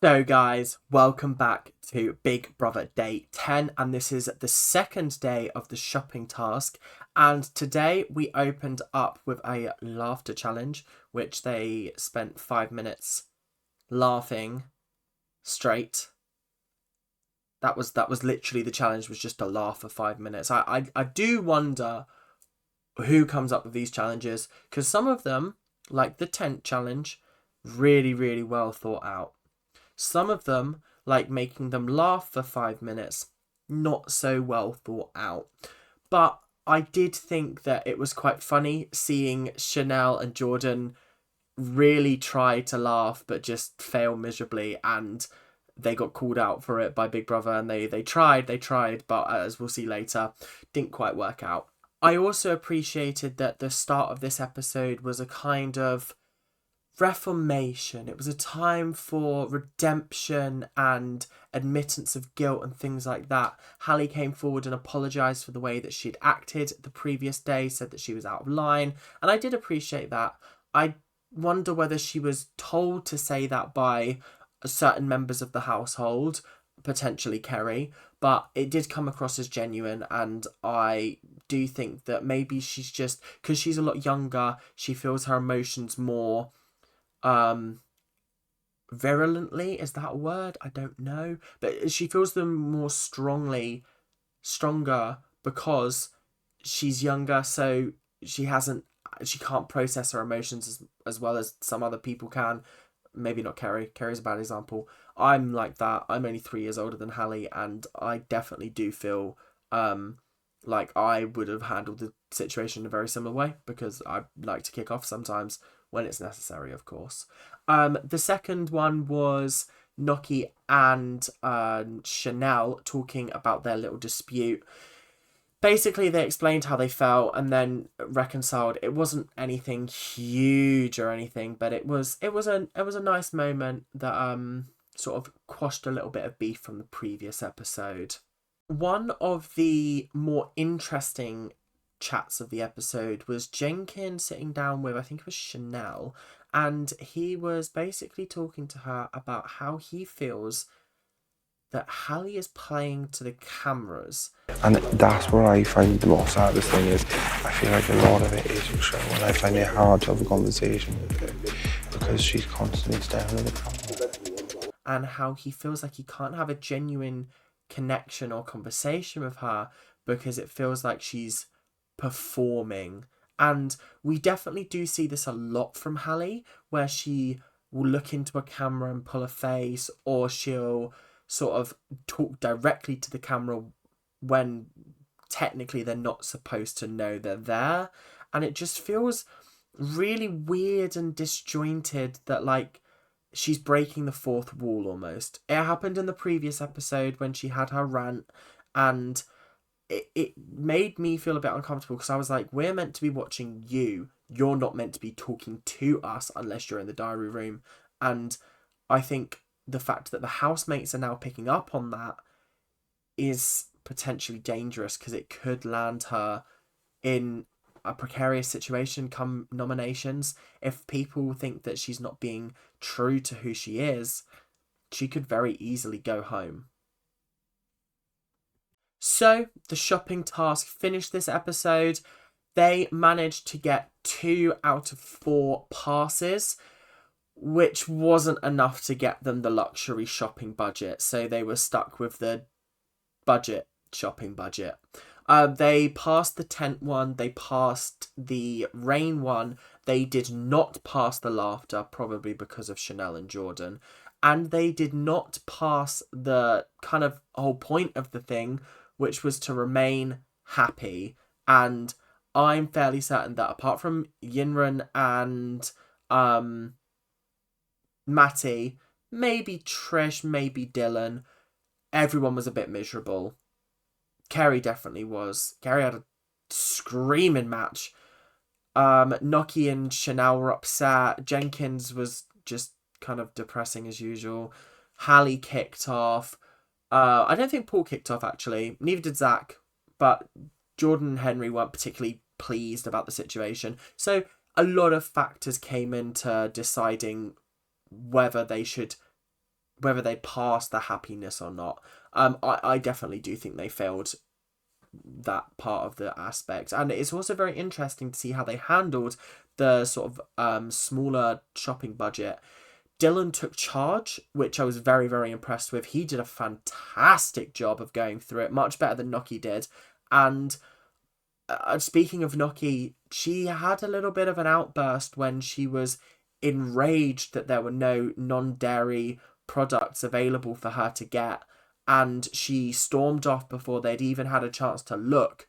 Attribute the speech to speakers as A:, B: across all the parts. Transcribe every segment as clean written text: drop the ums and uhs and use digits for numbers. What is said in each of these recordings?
A: So, guys, welcome back to Big Brother Day 10, and this is the second day of the shopping task. And today we opened up with a laughter challenge, which they spent 5 minutes laughing straight. That was literally the challenge, was just to laugh for 5 minutes. I do wonder who comes up with these challenges, because some of them, like the tent challenge, really well thought out. Some of them, like making them laugh for 5 minutes, not so well thought out. But I did think that it was quite funny seeing Chanel and Jordan really try to laugh but just fail miserably, and they got called out for it by Big Brother, and they tried, but as we'll see later, didn't quite work out. I also appreciated that the start of this episode was a kind of reformation. It was a time for redemption and admittance of guilt and things like that. Hallie came forward and apologised for the way that she'd acted the previous day, said that she was out of line, and I did appreciate that. I wonder whether she was told to say that by certain members of the household, potentially Kerry, but it did come across as genuine, and I do think that maybe she's just, because she's a lot younger, she feels her emotions more um virulently. Is that a word? I don't know, but she feels them more stronger because she's younger, so she can't process her emotions as well as some other people can. Maybe not Kerry. Kerry's a bad example. I'm like that. I'm only 3 years older than Hallie, and I definitely do feel like I would have handled the situation in a very similar way, because I like to kick off sometimes when it's necessary, of course. The second one was Noki and Chanel talking about their little dispute. Basically, they explained how they felt and then reconciled. It wasn't anything huge or anything, but it was a nice moment that sort of quashed a little bit of beef from the previous episode. One of the more interesting chats of the episode was Jenkins sitting down with, I think it was Chanel, and he was basically talking to her about how he feels that Hallie is playing to the cameras.
B: And that's what I find the most saddest thing is I feel like a lot of it is her show, and I find it hard to have a conversation with her because she's constantly staring at the camera.
A: And how he feels like he can't have a genuine connection or conversation with her because it feels like she's performing. And we definitely do see this a lot from Hallie, where she will look into a camera and pull a face, or she'll sort of talk directly to the camera when technically they're not supposed to know they're there. And it just feels really weird and disjointed that, like, she's breaking the fourth wall almost. It happened in the previous episode when she had her rant, and it made me feel a bit uncomfortable, because I was like, we're meant to be watching you. You're not meant to be talking to us unless you're in the diary room. And I think the fact that the housemates are now picking up on that is potentially dangerous, because it could land her in a precarious situation come nominations. If people think that she's not being true to who she is, she could very easily go home. So the shopping task finished this episode. They managed to get 2 out of 4 passes, which wasn't enough to get them the luxury shopping budget. So they were stuck with the shopping budget. They passed the tent one, they passed the rain one, they did not pass the laughter, probably because of Chanel and Jordan, and they did not pass the kind of whole point of the thing, which was to remain happy. And I'm fairly certain that apart from Yinran and Matty, maybe Trish, maybe Dylan, everyone was a bit miserable. Kerry definitely was. Kerry had a screaming match. Noki and Chanel were upset. Jenkins was just kind of depressing as usual. Hallie kicked off. I don't think Paul kicked off, actually. Neither did Zach. But Jordan and Henry weren't particularly pleased about the situation. So a lot of factors came into deciding whether they should whether they passed the happiness or not. I definitely do think they failed that part of the aspect, and it's also very interesting to see how they handled the sort of smaller shopping budget. Dylan took charge, which I was very, very impressed with. He did a fantastic job of going through it, much better than Noki did. And speaking of Noki, she had a little bit of an outburst when she was enraged that there were no non-dairy products available for her to get. And she stormed off before they'd even had a chance to look,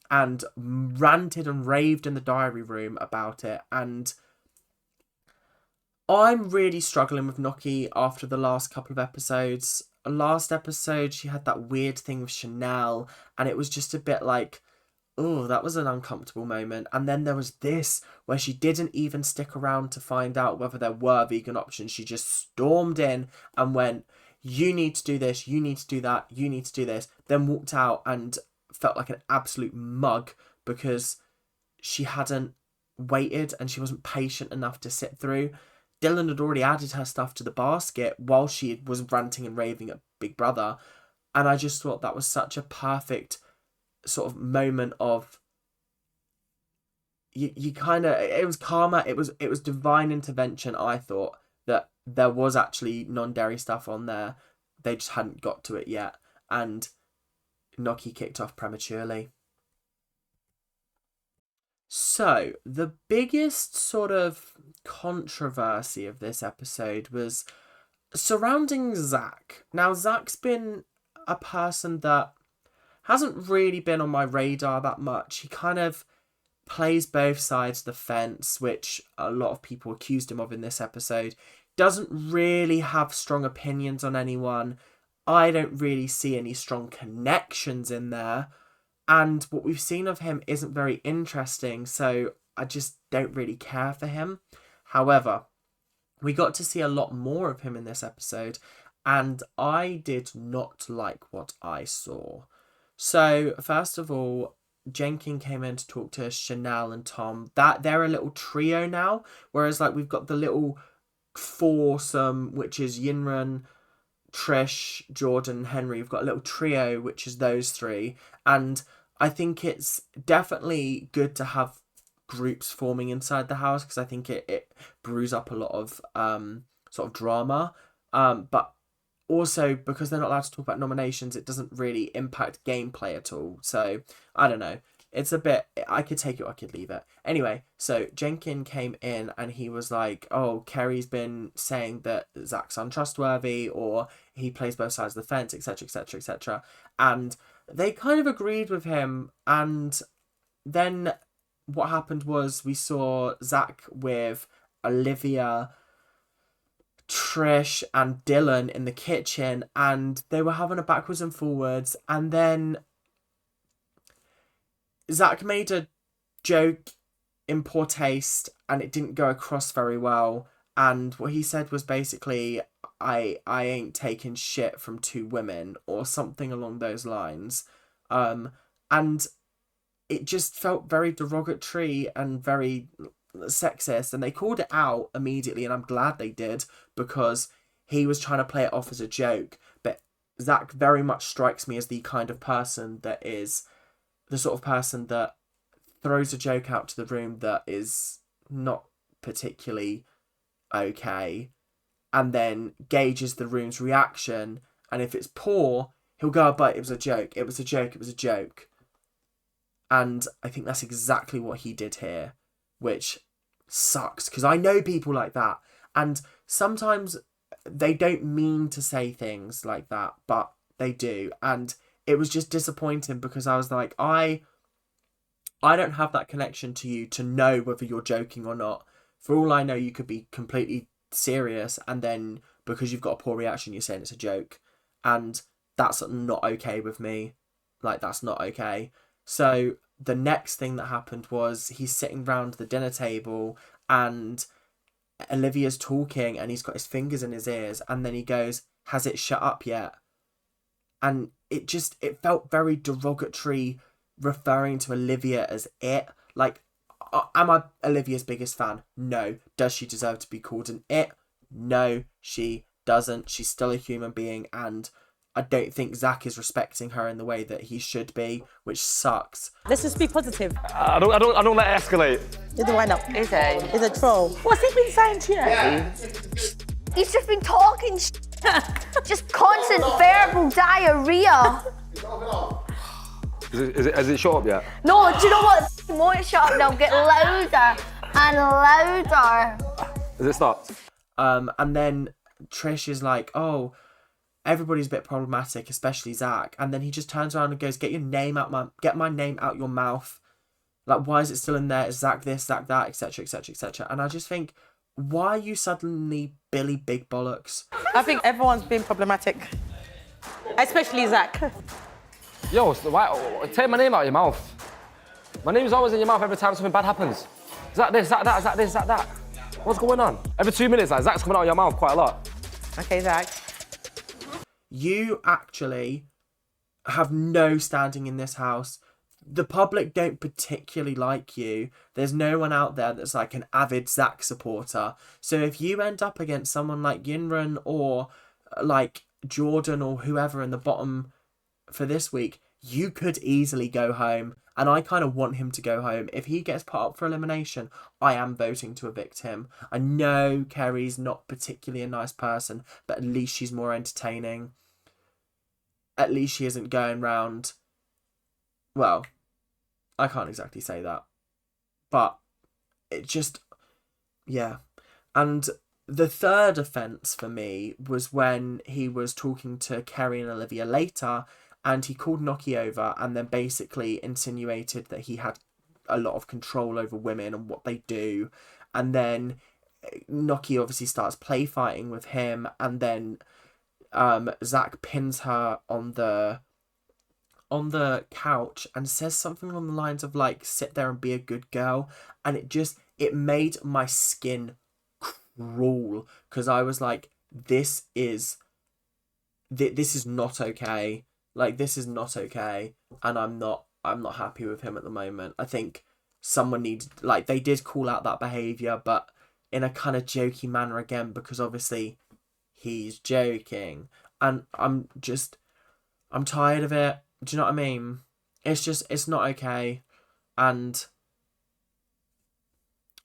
A: and ranted and raved in the diary room about it. And I'm really struggling with Noki after the last couple of episodes. Last episode, she had that weird thing with Chanel, and it was just a bit like, oh, that was an uncomfortable moment. And then there was this, where she didn't even stick around to find out whether there were vegan options. She just stormed in and went, you need to do this, you need to do that, you need to do this. Then walked out and felt like an absolute mug because she hadn't waited and she wasn't patient enough to sit through. Dylan had already added her stuff to the basket while she was ranting and raving at Big Brother. And I just thought that was such a perfect sort of moment of you kind of, it was karma, it was divine intervention. I thought that there was actually non-dairy stuff on there, they just hadn't got to it yet, and Noki kicked off prematurely. So the biggest sort of controversy of this episode was surrounding Zach. Now, Zach's been a person that hasn't really been on my radar that much. He kind of plays both sides of the fence, which a lot of people accused him of in this episode. Doesn't really have strong opinions on anyone. I don't really see any strong connections in there. And what we've seen of him isn't very interesting, so I just don't really care for him. However, we got to see a lot more of him in this episode, and I did not like what I saw. So, first of all, Jenkin came in to talk to Chanel and Tom. That they're a little trio now, whereas like we've got the little foursome, which is Yinran, Trish, Jordan, Henry. We've got a little trio, which is those three. And I think it's definitely good to have groups forming inside the house, because I think it brews up a lot of sort of drama. But also, because they're not allowed to talk about nominations, it doesn't really impact gameplay at all. So, I don't know. It's a bit, I could take it or I could leave it. Anyway, so Jenkin came in and he was like, oh, Kerry's been saying that Zach's untrustworthy, or he plays both sides of the fence, etc, etc, etc. And they kind of agreed with him. And then what happened was we saw Zach with Olivia, Trish and Dylan in the kitchen, and they were having a backwards and forwards, and then Zach made a joke in poor taste and it didn't go across very well, and what he said was basically, I ain't taking shit from two women, or something along those lines. And it just felt very derogatory and very sexist, and they called it out immediately, and I'm glad they did, because he was trying to play it off as a joke. But Zach very much strikes me as the kind of person that is the sort of person that throws a joke out to the room that is not particularly okay, and then gauges the room's reaction, and if it's poor, he'll go, but it was a joke, it was a joke, it was a joke. And I think that's exactly what he did here, which sucks, because I know people like that, and sometimes they don't mean to say things like that, but they do. And it was just disappointing, because I was like, I don't have that connection to you to know whether you're joking or not. For all I know, you could be completely serious, and then because you've got a poor reaction, you're saying it's a joke, and that's not okay with me. Like, that's not okay. So the next thing that happened was he's sitting round the dinner table and Olivia's talking and he's got his fingers in his ears, and then he goes, has it shut up yet? And it felt very derogatory, referring to Olivia as it. Like, am I Olivia's biggest fan? No. Does she deserve to be called an it? No, she doesn't. She's still a human being, and I don't think Zach is respecting her in the way that he should be, which sucks.
C: Let's just be positive.
D: I don't let it escalate.
C: He's a wind-up.
E: Is he?
C: He's a troll. What's he been saying to you?
E: He's just been talking just constant verbal diarrhea.
D: Has it shut up yet?
E: No, do you know what? It won't shut up now. Get louder and louder.
D: Has it stopped?
A: And then Trish is like, oh, everybody's a bit problematic, especially Zach. And then he just turns around and goes, get my name out your mouth. Like, why is it still in there? Is Zach this, Zach that, etc., etc., etc. And I just think, why are you suddenly Billy Big Bollocks?
C: I think everyone's been problematic, especially Zach.
D: Yo, so why, take my name out of your mouth. My name's always in your mouth every time something bad happens. Is that this, that, is that this, that, that? What's going on? Every 2 minutes, like, Zach's coming out of your mouth quite a lot.
C: Okay, Zach.
A: You actually have no standing in this house. The public don't particularly like you. There's no one out there that's like an avid Zach supporter. So if you end up against someone like Yinran or like Jordan or whoever in the bottom for this week, you could easily go home. And I kind of want him to go home. If he gets put up for elimination, I am voting to evict him. I know Kerry's not particularly a nice person, but at least she's more entertaining. At least she isn't going round... Well, I can't exactly say that. But it just... Yeah. And the third offence for me was when he was talking to Kerry and Olivia later, and he called Noki over and then basically insinuated that he had a lot of control over women and what they do. And then Noki obviously starts play fighting with him, and then Zach pins her on the couch and says something along the lines of like, sit there and be a good girl. And it made my skin crawl, because I was like, this is not okay. Like, this is not okay, and I'm not happy with him at the moment. I think someone needs, like, they did call out that behaviour, but in a kind of jokey manner again, because obviously he's joking, and I'm tired of it. Do you know what I mean? It's not okay, and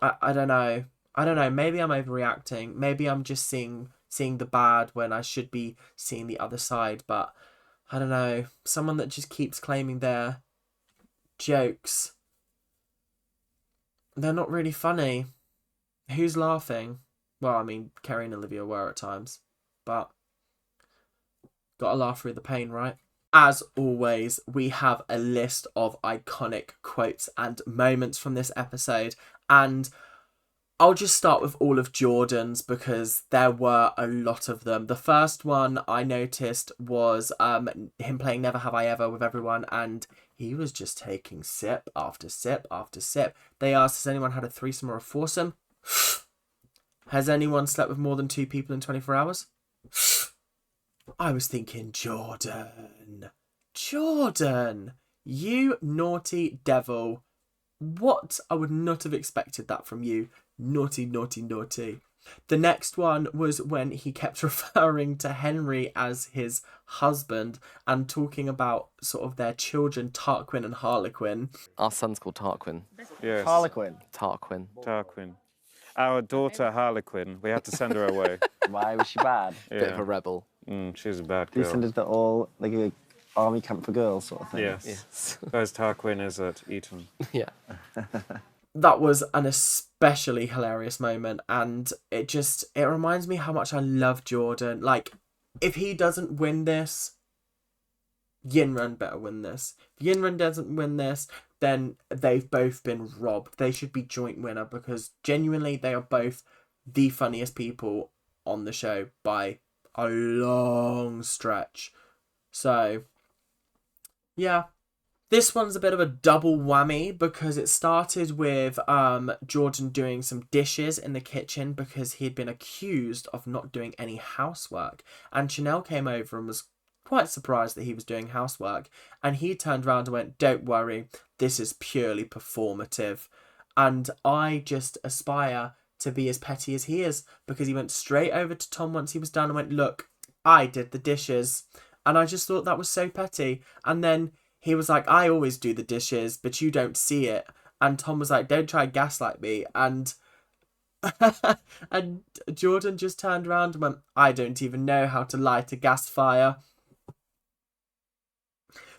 A: I don't know. Maybe I'm overreacting. Maybe I'm just seeing the bad when I should be seeing the other side, but I don't know. Someone that just keeps claiming their jokes, they're not really funny. Who's laughing? Well, I mean, Kerry and Olivia were at times, but gotta laugh through the pain, right? As always, we have a list of iconic quotes and moments from this episode, and I'll just start with all of Jordan's because there were a lot of them. The first one I noticed was him playing Never Have I Ever with everyone, and he was just taking sip after sip after sip. They asked, has anyone had a threesome or a foursome? Has anyone slept with more than 2 people in 24 hours? I was thinking, Jordan, you naughty devil. What? I would not have expected that from you. Naughty, naughty, naughty. The next one was when he kept referring to Henry as his husband and talking about sort of their children, Tarquin and Harlequin.
F: Our son's called Tarquin.
G: Yes.
H: Harlequin.
F: Tarquin.
G: Our daughter Harlequin, we had to send her away.
H: Why was she bad?
F: Bit of a rebel.
G: She's a bad
H: You
G: girl.
H: sent it to all like a army camp for girls sort of thing.
G: Yes. Whereas Tarquin is at Eton.
F: Yeah.
A: That was an especially hilarious moment, and it reminds me how much I love Jordan. Like, if he doesn't win this, Yinran better win this. If Yinran doesn't win this, then they've both been robbed. They should be joint winner, because genuinely they are both the funniest people on the show by a long stretch. So, yeah. This one's a bit of a double whammy because it started with Jordan doing some dishes in the kitchen because he'd been accused of not doing any housework. And Chanel came over and was quite surprised that he was doing housework. And he turned around and went, don't worry, this is purely performative. And I just aspire to be as petty as he is, because he went straight over to Tom once he was done and went, look, I did the dishes. And I just thought that was so petty. And then he was like, I always do the dishes, but you don't see it. And Tom was like, don't try and gaslight me. And and Jordan just turned around and went, I don't even know how to light a gas fire.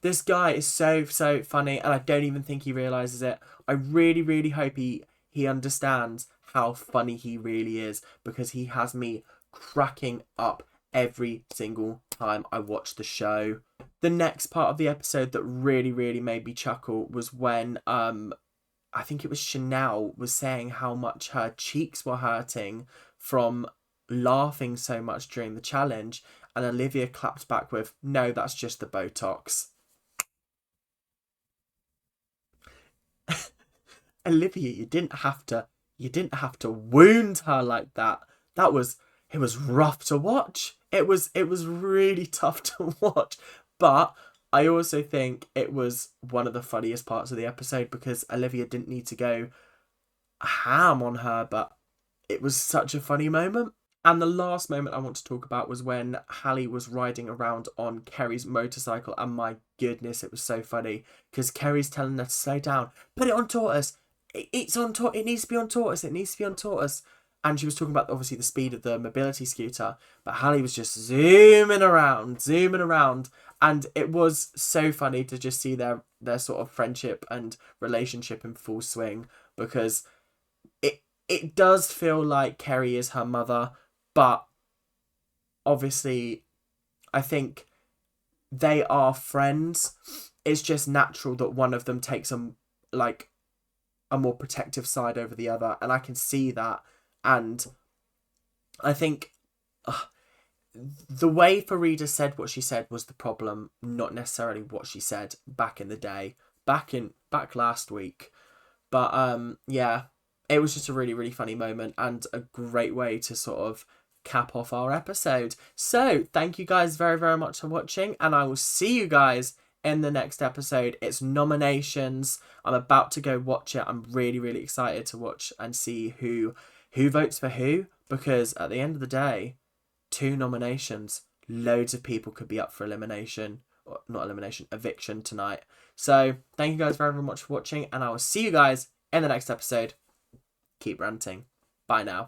A: This guy is so funny, and I don't even think he realises it. I really, really hope he understands how funny he really is, because he has me cracking up every single time I watch the show. The next part of the episode that really, really made me chuckle was when I think it was Chanel was saying how much her cheeks were hurting from laughing so much during the challenge, and Olivia clapped back with, no, that's just the Botox. Olivia, you didn't have to wound her like that. It was rough to watch. It was really tough to watch. But I also think it was one of the funniest parts of the episode, because Olivia didn't need to go ham on her, but it was such a funny moment. And the last moment I want to talk about was when Hallie was riding around on Kerry's motorcycle, and my goodness, it was so funny, because Kerry's telling her to slow down, put it on tortoise, it's on tortoise, it needs to be on tortoise, it needs to be on tortoise. And she was talking about, obviously, the speed of the mobility scooter, but Hallie was just zooming around. And it was so funny to just see their sort of friendship and relationship in full swing, because it does feel like Kerry is her mother, but obviously I think they are friends. It's just natural that one of them takes a more protective side over the other, and I can see that. And I think the way Farida said what she said was the problem, not necessarily what she said back in the day, back last week. But yeah, it was just a really, really funny moment, and a great way to sort of cap off our episode. So thank you guys very, very much for watching, and I will see you guys in the next episode. It's nominations. I'm about to go watch it. I'm really, really excited to watch and see who votes for who, because at the end of the day, 2 nominations, loads of people could be up for elimination, or not elimination, eviction tonight. So thank you guys very, very much for watching, and I will see you guys in the next episode. Keep ranting. Bye now.